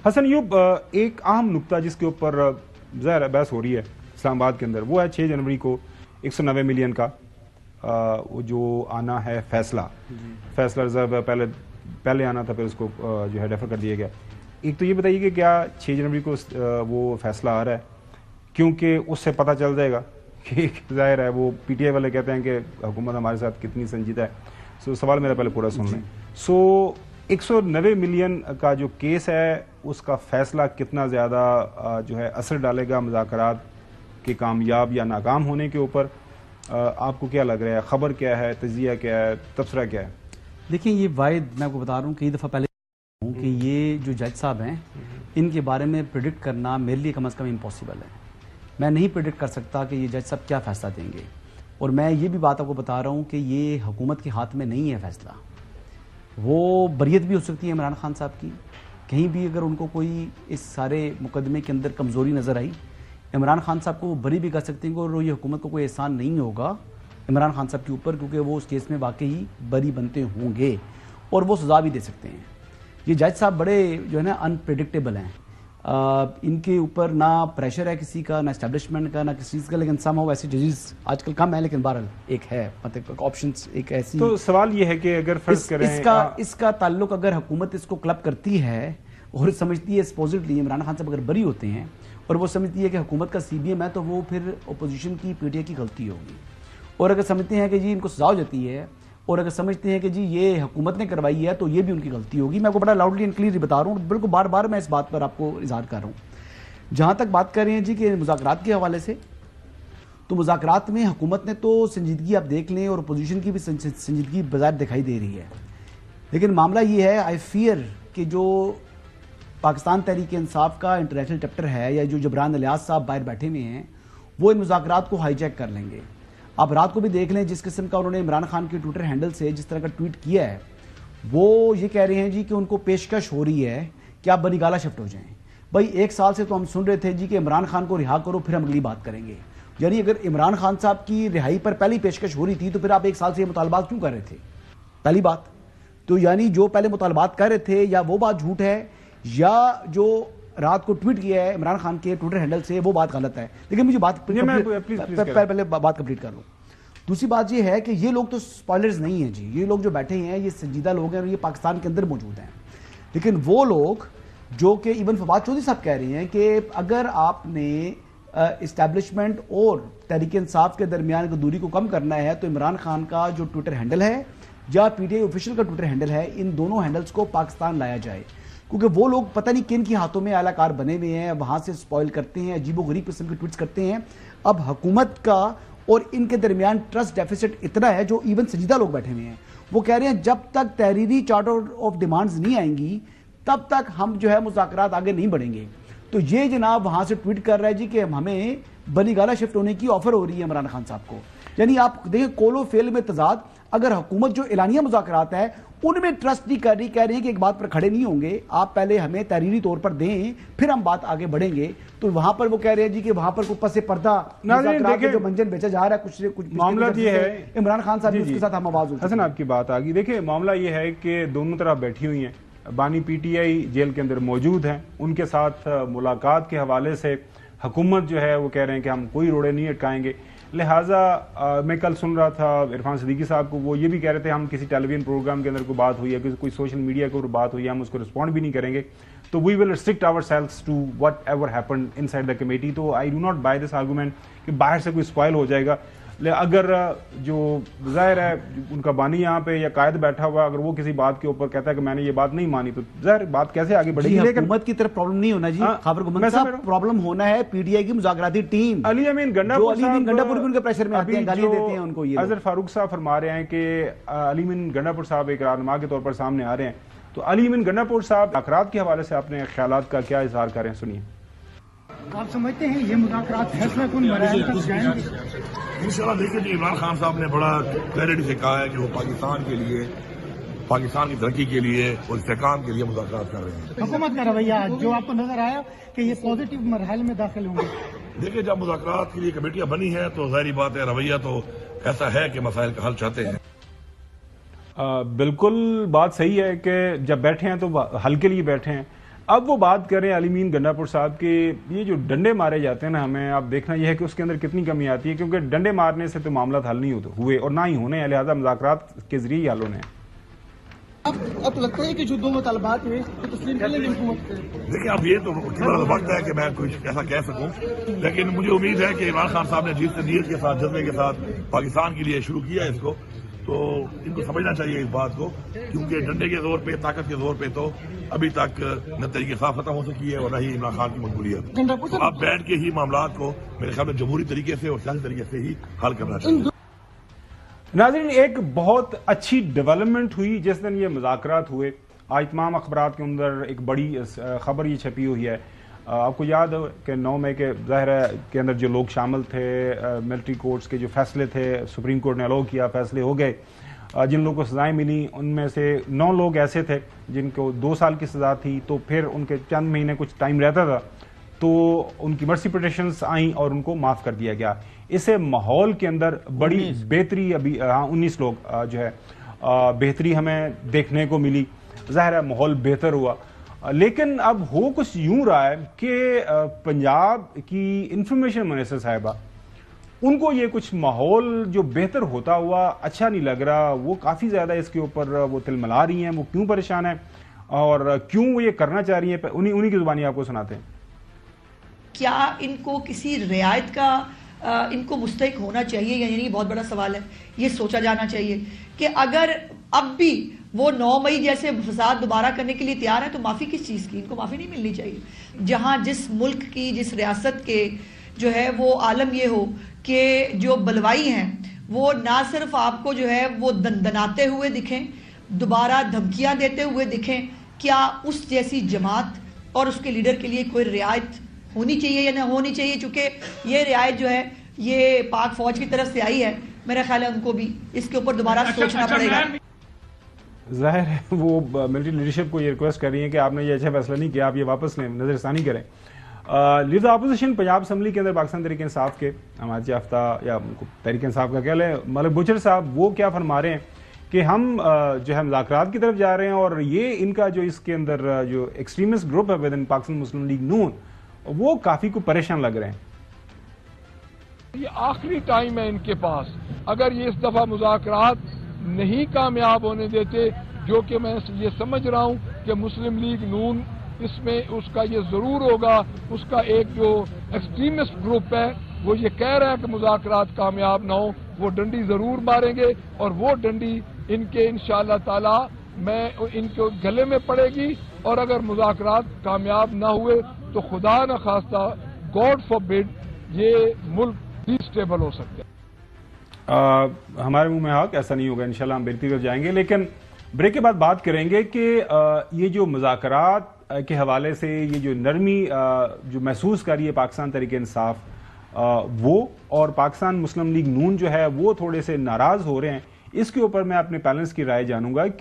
حسن ایوب، ایک اہم نقطہ جس کے اوپر ظاہر بحث ہو رہی ہے اسلام آباد کے اندر، وہ ہے 6 جنوری کو 190 ملین کا جو آنا ہے فیصلہ ریزرو پہلے آنا تھا، پھر اس کو جو ہے ڈیفر کر دیا گیا. ایک تو یہ بتائیے کہ کیا 6 جنوری کو وہ فیصلہ آ رہا ہے؟ کیونکہ اس سے پتہ چل جائے گا کہ ظاہر ہے وہ پی ٹی آئی والے کہتے ہیں کہ حکومت ہمارے ساتھ کتنی سنجیدہ ہے. سوال میرا پہلے پورا سن لیں. 190 ملین کا جو کیس ہے اس کا فیصلہ کتنا زیادہ جو ہے اثر ڈالے گا مذاکرات کے کامیاب یا ناکام ہونے کے اوپر؟ آپ کو کیا لگ رہا ہے؟ خبر کیا ہے، تجزیہ کیا ہے، تبصرہ کیا ہے؟ دیکھیں، یہ واحد میں آپ کو بتا رہا ہوں کئی دفعہ پہلے کہ یہ جو جج صاحب ہیں ان کے بارے میں پریڈکٹ کرنا میرے لیے کم از کم امپاسبل ہے. میں نہیں پریڈکٹ کر سکتا کہ یہ جج صاحب کیا فیصلہ دیں گے. اور میں یہ بھی بات آپ کو بتا رہا ہوں کہ یہ حکومت کے ہاتھ میں نہیں ہے فیصلہ. وہ بریت بھی ہو سکتی ہے عمران خان صاحب کی، کہیں بھی اگر ان کو کوئی اس سارے مقدمے کے اندر کمزوری نظر آئی، عمران خان صاحب کو وہ بری بھی کر سکتے ہیں اور یہ حکومت کو کوئی احسان نہیں ہوگا عمران خان صاحب کے اوپر، کیونکہ وہ اس کیس میں واقعی بری بنتے ہوں گے اور وہ سزا بھی دے سکتے ہیں. یہ جج صاحب بڑے جو ہے نا انپریڈکٹیبل ہیں. ان کے اوپر نہ پریشر ہے کسی کا، نہ اسٹیبلشمنٹ کا، نہ کسی چیز کا، لیکن سم ہاؤ ایسے ججز آج کل کم ہیں، لیکن بہرحال ایک ہے مطلب آپشنس ایک ایسی. تو سوال یہ ہے کہ اگر فرض کریں اس کا تعلق اگر حکومت اس کو کلب کرتی ہے اور سمجھتی ہے سپوزٹلی عمران خان صاحب اگر بری ہوتے ہیں اور وہ سمجھتی ہے کہ حکومت کا سی بی ایم ہے، تو وہ پھر اپوزیشن کی پی ٹی آئی کی غلطی ہوگی. اور اگر سمجھتے ہیں کہ جی ان کو سزا ہو جاتی ہے اور اگر سمجھتے ہیں کہ جی یہ حکومت نے کروائی ہے، تو یہ بھی ان کی غلطی ہوگی. میں آپ کو بڑا لاؤڈلی اینڈ کلیئرلی بتا رہا ہوں، بالکل بار بار میں اس بات پر آپ کو اظہار کر رہا ہوں. جہاں تک بات کر رہے ہیں جی کہ مذاکرات کے حوالے سے، تو مذاکرات میں حکومت نے تو سنجیدگی آپ دیکھ لیں اور اپوزیشن کی بھی سنجیدگی بظاہر دکھائی دے رہی ہے. لیکن معاملہ یہ ہے، آئی فیئر کہ جو پاکستان تحریک انصاف کا انٹرنیشنل چیپٹر ہے یا جو جبران الیاس صاحب باہر بیٹھے ہوئے ہیں، وہ ان مذاکرات کو ہائی جیک کر لیں گے. آپ رات کو بھی دیکھ لیں جس قسم کا انہوں نے عمران خان کے ٹویٹر ہینڈل سے جس طرح کا ٹویٹ کیا ہے، وہ یہ کہہ رہے ہیں جی کہ ان کو پیشکش ہو رہی ہے کہ آپ بنی گالہ شفٹ ہو جائیں. بھائی 1 سال سے تو ہم سن رہے تھے جی کہ عمران خان کو رہا کرو پھر ہم اگلی بات کریں گے. یعنی اگر عمران خان صاحب کی رہائی پر پہلی پیشکش ہو رہی تھی تو پھر آپ 1 سال سے یہ مطالبات کیوں کر رہے تھے؟ پہلی بات تو یعنی جو پہلے مطالبات کر رہے تھے یا وہ بات جھوٹ ہے، یا جو رات کو ٹویٹ کیا ہے عمران خان کے ٹویٹر ہینڈل سے وہ بات غلط ہے. لیکن مجھے پہلے بات کمپلیٹ کر لوں. دوسری بات یہ ہے کہ یہ لوگ تو سپوائلرز نہیں ہیں جی، یہ لوگ جو بیٹھے ہیں یہ سنجیدہ لوگ ہیں اور یہ پاکستان کے اندر موجود ہیں. لیکن وہ لوگ جو کہ ایون فواد چودھری صاحب کہہ رہے ہیں کہ اگر آپ نے اسٹیبلشمنٹ اور تحریک انصاف کے درمیان کی دوری کو کم کرنا ہے تو عمران خان کا جو ٹویٹر ہینڈل ہے یا پی ٹی آئی آفیشیل کا ٹویٹر ہینڈل ہے، ان دونوں ہینڈلز کو پاکستان لایا جائے. کیونکہ وہ لوگ پتہ نہیں کن کے ہاتھوں میں اعلی کار بنے ہوئے ہیں، وہاں سے سپوائل کرتے ہیں، عجیب و غریب قسم کے ٹویٹس کرتے ہیں. اب حکومت کا اور ان کے درمیان ٹرسٹ ڈیفیسٹ اتنا ہے، جو ایون سنجیدہ لوگ بیٹھے ہوئے ہیں وہ کہہ رہے ہیں جب تک تحریری چارٹر آف ڈیمانڈز نہیں آئیں گی تب تک ہم جو ہے مذاکرات آگے نہیں بڑھیں گے. تو یہ جناب وہاں سے ٹویٹ کر رہا ہے جی کہ ہمیں بنی گالہ شفٹ ہونے کی آفر ہو رہی ہے عمران خان صاحب کو. یعنی آپ دیکھیں کول و فیل میں تضاد. اگر حکومت جو اعلانیہ مذاکرات ہے ان میں ٹرسٹ نہیں کر رہی، کہہ رہی ہے کہ ایک بات پر کھڑے نہیں ہوں گے، آپ پہلے ہمیں تحریری طور پر دیں پھر ہم بات آگے بڑھیں گے، تو وہاں پر وہ کہہ رہے ہیں جی کہ وہاں پر کوئی پس پردہ مذاکرات میں جو منجن بیچا جا رہا ہے کچھ معاملہ یہ ہے عمران خان صاحب اس کے ساتھ ہم آواز حسن آپ کی بات آ گئی. دیکھیں معاملہ یہ ہے کہ دونوں طرف بیٹھی ہوئی ہیں. بانی پی ٹی آئی جیل کے اندر موجود ہیں، ان کے ساتھ ملاقات کے حوالے سے حکومت جو ہے وہ کہہ رہے ہیں کہ ہم کوئی روڑے نہیں اٹکائیں گے. لہٰذا میں کل سن رہا تھا عرفان صدیقی صاحب کو، وہ یہ بھی کہہ رہے تھے ہم کسی ٹیلی ویژن پروگرام کے اندر کوئی بات ہوئی ہے، کوئی سوشل میڈیا کے اوپر بات ہوئی ہے، ہم اس کو رسپونڈ بھی نہیں کریں گے. تو we will restrict ourselves to whatever happened inside the committee. تو I do not buy this argument کہ باہر سے کوئی اسپوائل ہو جائے گا. اگر جو ظاہر ہے ان کا بانی یہاں پہ یا قائد بیٹھا ہوا اگر وہ کسی بات کے اوپر کہتا ہے کہ میں نے یہ بات نہیں مانی، تو ظاہر بات کیسے آگے بڑھے گی؟ حکومت کی طرف پرابلم نہیں ہونا جی، خابر گمن صاحب پرابلم ہونا ہے پی ٹی آئی کی مذاکراتی ٹیم. علی امین گنڈا پور بھی ان کے پریشر میں آتے ہیں، گالیاں دیتے ہیں ان کو. یہ اظہر فاروق صاحب فرما رہے ہیں کہ علی امین گنڈا پور صاحب ایک رہنما کے طور پر سامنے آ رہے ہیں. تو علی امین گنڈا پور صاحب مذاکرات کے حوالے سے اپنے خیالات کا کیا اظہار کر رہے ہیں، سنیے. آپ سمجھتے ہیں یہ مذاکرات فیصلہ کن مراحل تک جائیں گے؟ انشاءاللہ دیکھیں جی، عمران خان صاحب نے بڑا کلیئرٹی سے کہا ہے کہ وہ پاکستان کے لیے، پاکستان کی ترقی کے لیے اور استحکام کے لیے مذاکرات کر رہے ہیں. حکومت کا رویہ جو آپ کو نظر آیا کہ یہ پازیٹیو مرحلے میں داخل ہوں گے؟ دیکھیں جب مذاکرات کے لیے کمیٹیاں بنی ہیں تو ظاہری بات ہے رویہ تو ایسا ہے کہ مسائل کا حل چاہتے ہیں. بالکل بات صحیح ہے کہ جب بیٹھے ہیں تو حل کے لیے بیٹھے ہیں. اب وہ بات کریں علمین گنڈاپور صاحب کے یہ جو ڈنڈے مارے جاتے ہیں نا، ہمیں اب دیکھنا یہ ہے کہ اس کے اندر کتنی کمی آتی ہے، کیونکہ ڈنڈے مارنے سے تو معاملات حل نہیں ہوئے اور نہ ہی ہونے ہیں، لہٰذا مذاکرات کے ذریعے حل ہونے ہیں۔ اب لگتا ہے کہ جو دو مطالبات ہوئے تسلیم کر لیں گے حکومت کے؟ دیکھیں اب یہ تو وقت ہے کہ میں کچھ ایسا کہہ سکوں، لیکن مجھے امید ہے کہ عمران خان صاحب نے جس نیت کے ساتھ، جذبے کے ساتھ پاکستان کے لیے شروع کیا ہے اس کو، تو ان کو سمجھنا چاہیے اس بات کو، کیونکہ ڈنڈے کے زور پہ، طاقت کے زور پہ تو ابھی تک نہ طریقے صاف ختم ہو سکی ہے اور نہ ہی عمران خان کی مقبولیت۔ تو آپ بیٹھ کے ہی معاملات کو میرے خیال میں جمہوری طریقے سے اور سیاسی طریقے سے ہی حل کرنا چاہیے۔ ناظرین، ایک بہت اچھی ڈیولپمنٹ ہوئی جس دن یہ مذاکرات ہوئے۔ آج تمام اخبارات کے اندر ایک بڑی خبر یہ چھپی ہوئی ہے، آپ کو یاد ہے کہ 9 مئی کے ظاہرہ کے اندر جو لوگ شامل تھے، ملٹری کورٹس کے جو فیصلے تھے، سپریم کورٹ نے الاؤ کیا، فیصلے ہو گئے، جن لوگوں کو سزائیں ملی ان میں سے 9 لوگ ایسے تھے جن کو 2 سال کی سزا تھی، تو پھر ان کے چند مہینے کچھ ٹائم رہتا تھا تو ان کی مرسی پٹیشنز آئیں اور ان کو معاف کر دیا گیا۔ اسے ماحول کے اندر بڑی بہتری، ابھی 19 لوگ جو ہے بہتری ہمیں دیکھنے کو ملی، ظاہر ہے ماحول بہتر ہوا۔ لیکن اب ہو کچھ یوں رہا ہے کہ پنجاب کی انفارمیشن منسٹر صاحبہ، ان کو یہ کچھ ماحول جو بہتر ہوتا ہوا اچھا نہیں لگ رہا، وہ کافی زیادہ اس کے اوپر وہ تلملا رہی ہیں، وہ کیوں پریشان ہیں اور کیوں وہ یہ کرنا چاہ رہی ہیں، انہی کی زبانی آپ کو سناتے ہیں۔ کیا ان کو کسی رعایت کا ان کو مستحق ہونا چاہیے یا نہیں؟ بہت بڑا سوال ہے، یہ سوچا جانا چاہیے کہ اگر اب بھی وہ 9 مئی جیسے فساد دوبارہ کرنے کے لیے تیار ہے تو معافی کس چیز کی؟ ان کو معافی نہیں ملنی چاہیے۔ جہاں جس ملک کی، جس ریاست کے جو ہے وہ عالم یہ ہو کہ جو بلوائی ہیں وہ نہ صرف آپ کو جو ہے وہ دندناتے ہوئے دکھیں، دوبارہ دھمکیاں دیتے ہوئے دکھیں، کیا اس جیسی جماعت اور اس کے لیڈر کے لیے کوئی رعایت ہونی چاہیے یا نہ ہونی چاہیے؟ چونکہ یہ رعایت جو ہے یہ پاک فوج کی طرف سے آئی ہے، میرا خیال ہے ان کو بھی اس کے اوپر دوبارہ سوچنا پڑے گا۔ ظاہر ہے وہ ملٹری لیڈرشپ کو یہ ریکویسٹ کر رہی ہیں کہ آپ نے یہ اچھا فیصلہ نہیں کیا، آپ یہ واپس لیں، نظر ثانی کریں۔ لیڈر اپوزیشن پنجاب اسمبلی کے اندر پاکستان تحریک انصاف کے حمایت یافتہ یا تحریک انصاف کا کہہ لیں ملک بچر صاحب، وہ کیا فرما رہے ہیں کہ ہم جو ہے مذاکرات کی طرف جا رہے ہیں اور یہ ان کا جو اس کے اندر جو ایکسٹریمسٹ گروپ ہے ودن پاکستان مسلم لیگ نون، وہ کافی کو پریشان لگ رہے ہیں۔ یہ آخری ٹائم ہے ان کے پاس، اگر یہ اس دفعہ مذاکرات نہیں کامیاب ہونے دیتے، جو کہ میں یہ سمجھ رہا ہوں کہ مسلم لیگ نون اس میں اس کا یہ ضرور ہوگا، اس کا ایک جو ایکسٹریمسٹ گروپ ہے وہ یہ کہہ رہا ہے کہ مذاکرات کامیاب نہ ہو، وہ ڈنڈی ضرور ماریں گے اور وہ ڈنڈی ان کے انشاءاللہ تعالی میں ان کے گلے میں پڑے گی، اور اگر مذاکرات کامیاب نہ ہوئے تو خدا نہ خواستہ، گاڈ فاربڈ، یہ ملک ڈی اسٹیبل ہو سکتا ہے۔ ہمارے منہ میں حق، ایسا نہیں ہوگا، انشاءاللہ ہم بہتری کر جائیں گے، لیکن بریک کے بعد بات کریں گے کہ یہ جو مذاکرات کے حوالے سے یہ جو نرمی جو محسوس کر رہی ہے پاکستان تحریک انصاف، وہ اور پاکستان مسلم لیگ نون جو ہے وہ تھوڑے سے ناراض ہو رہے ہیں، اس کے اوپر میں اپنے پینلز کی رائے جانوں گا۔